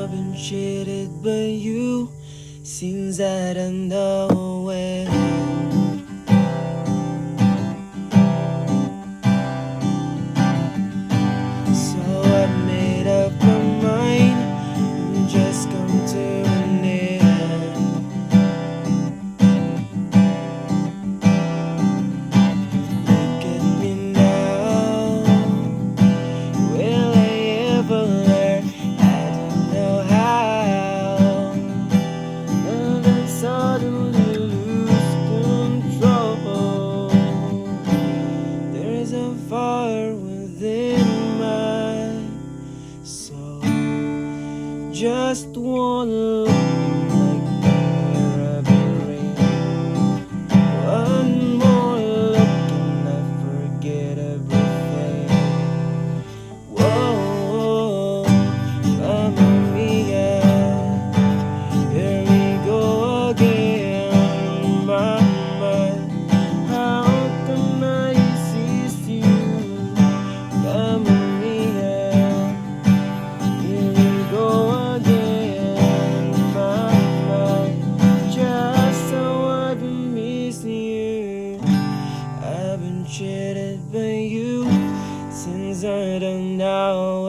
I've been cheated by you since I don't know when. So I made up my mind and just come to an end. Look at me now. Will I ever learn? I don't know how. And then suddenly lose control. There is a fire within my soul. Just one look like fire I've been one more look and I forget everything. Whoa, Mamma Mia, here we go again. Mama, how can I resist you? Mamma Mia, here we go again. Mama, just how I've been missing you. I've been cheated by you since I don't know